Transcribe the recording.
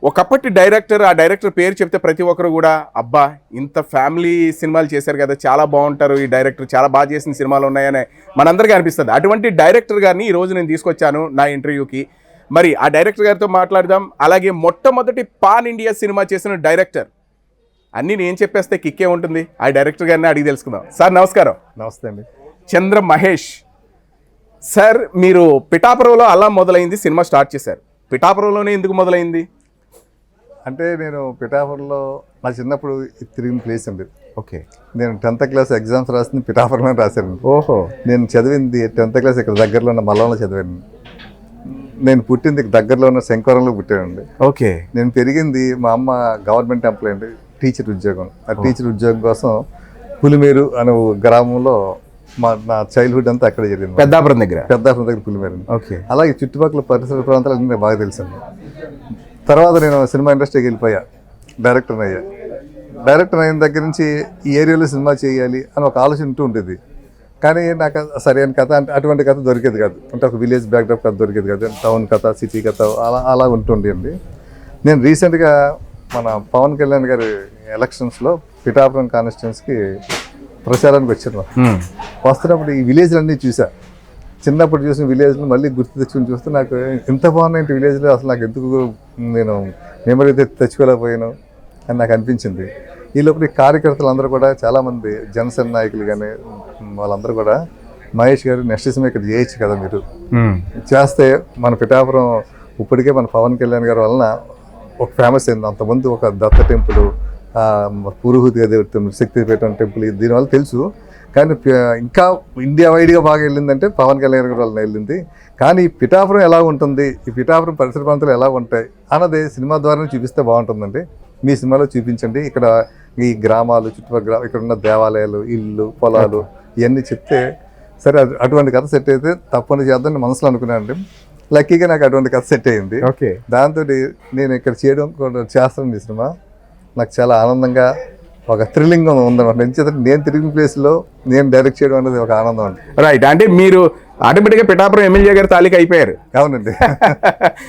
ఒకప్పటి డైరెక్టర్, ఆ డైరెక్టర్ పేరు చెప్తే ప్రతి ఒక్కరు కూడా అబ్బా ఇంత ఫ్యామిలీ సినిమాలు చేశారు కదా, చాలా బాగుంటారు ఈ డైరెక్టర్, చాలా బాగా చేసిన సినిమాలు ఉన్నాయని మనందరికీ అనిపిస్తుంది. అటువంటి డైరెక్టర్ గారిని ఈరోజు నేను తీసుకొచ్చాను నా ఇంటర్వ్యూకి. మరి ఆ డైరెక్టర్ గారితో మాట్లాడదాం. అలాగే మొట్టమొదటి పాన్ ఇండియా సినిమా చేసిన డైరెక్టర్, అన్నీ నేను చెప్పేస్తే కిక్కే ఉంటుంది. ఆ డైరెక్టర్ గారిని అడిగి తెలుసుకుందాం. సార్ నమస్కారం. నమస్తే అండి. చంద్ర మహేష్ సార్, మీరు పిఠాపురంలో అలా మొదలైంది సినిమా స్టార్ట్ చేశారు. పిఠాపురంలోనే ఎందుకు మొదలైంది? అంటే నేను పిఠాపురంలో నా చిన్నప్పుడు తిరిగిన ప్లేస్ అండి. ఓకే. నేను 10th క్లాస్ ఎగ్జామ్స్ రాసింది పిఠాపురంలో రాశాను. ఓహో. నేను చదివింది 10th క్లాస్ ఇక్కడ దగ్గరలో ఉన్న మల్లంలో చదివాను. నేను పుట్టింది ఇక్కడ దగ్గరలో ఉన్న శంకరంలో పుట్టానండి. ఓకే. నేను పెరిగింది, మా అమ్మ గవర్నమెంట్ ఎంప్లాయ్ అండి, టీచర్ ఉద్యోగం. ఆ టీచర్ ఉద్యోగం కోసం పులిమేరు అనే గ్రామంలో నా చైల్డ్హుడ్ అంతా అక్కడ జరిగింది. పెద్దాపురం దగ్గర పులిమేరు. ఓకే. అలాగే చుట్టుపక్కల పరిసర ప్రాంతాలు అన్నీ నాకు బాగా తెలుసండి. తర్వాత నేను సినిమా ఇండస్ట్రీకి వెళ్ళిపోయా, డైరెక్టర్ అయ్యా. డైరెక్టర్ అయిన దగ్గర నుంచి ఈ ఏరియాలో సినిమా చేయాలి అని ఒక ఆలోచన ఉంటూ ఉండేది. కానీ నాకు సరైన కథ అంటే అటువంటి కథ దొరికేది కాదు. అంటే ఒక విలేజ్ బ్యాక్డ్రాప్ కథ దొరికేది కాదు. టౌన్ కథ, సిటీ కథ అలా ఉంటుండేది. నేను రీసెంట్గా మన పవన్ కళ్యాణ్ గారి ఎలక్షన్స్లో పిఠాపురం కాన్స్టిట్యున్సీకి ప్రచారానికి వచ్చాను. వస్తున్నప్పుడు ఈ విలేజ్లన్నీ చూసా. చిన్నప్పుడు చూసిన విలేజ్లు మళ్ళీ గుర్తు తెచ్చుకుని చూస్తే నాకు ఎంత బాగున్నాయి విలేజ్లో, అసలు నాకు ఎందుకు నేను మెమరీ తెచ్చుకోలేకపోయాను అని నాకు అనిపించింది. ఈ లోపల ఈ కార్యకర్తలు అందరూ కూడా చాలామంది జనసేన నాయకులు కానీ వాళ్ళందరూ కూడా మహేష్ గారు నెక్స్ట్ సినిమా ఇక్కడ చేయొచ్చు కదా, మీరు చేస్తే మన పిఠాపురం ఇప్పటికే మన పవన్ కళ్యాణ్ గారి వలన ఒక ఫేమస్ అయింది. అంతకుముందు ఒక దత్త టెంపుల్, పురుహూతి టెంపుల్, శక్తిపీఠం టెంపుల్, దీనివల్ల తెలుసు. కానీ ఇంకా ఇండియా వైడ్గా బాగా వెళ్ళిందంటే పవన్ కళ్యాణ్ గారి వల్ల వెళ్ళింది. కానీ ఈ పిఠాపురం ఎలా ఉంటుంది, ఈ పిఠాపురం పరిసర ప్రాంతాలు ఎలా ఉంటాయి అన్నది సినిమా ద్వారా చూపిస్తే బాగుంటుందండి. మీ సినిమాలో చూపించండి. ఇక్కడ ఈ గ్రామాలు, చుట్టుపక్కల ఇక్కడ ఉన్న దేవాలయాలు, ఇల్లు, పొలాలు ఇవన్నీ చెప్తే సరే అటువంటి కథ సెట్ అయితే తప్పని చేద్దాం మనసులో అనుకున్నానండి. లక్కీగా నాకు అటువంటి కథ సెట్ అయింది. ఓకే. దాంతో నేను ఇక్కడ చేయడం చేస్తాను ఈ సినిమా నాకు చాలా ఆనందంగా, ఒక థ్రిల్లింగ్ ఉందన్నమాట. నేను తిరిగిన ప్లేస్లో నేను డైరెక్ట్ చేయడం అనేది ఒక ఆనందం అండి. రైట్. అంటే మీరు ఆటోమేటిక్గా పిఠాపురం ఎమ్మెల్యే గారి తాలూకా అయిపోయారు. అవునండి.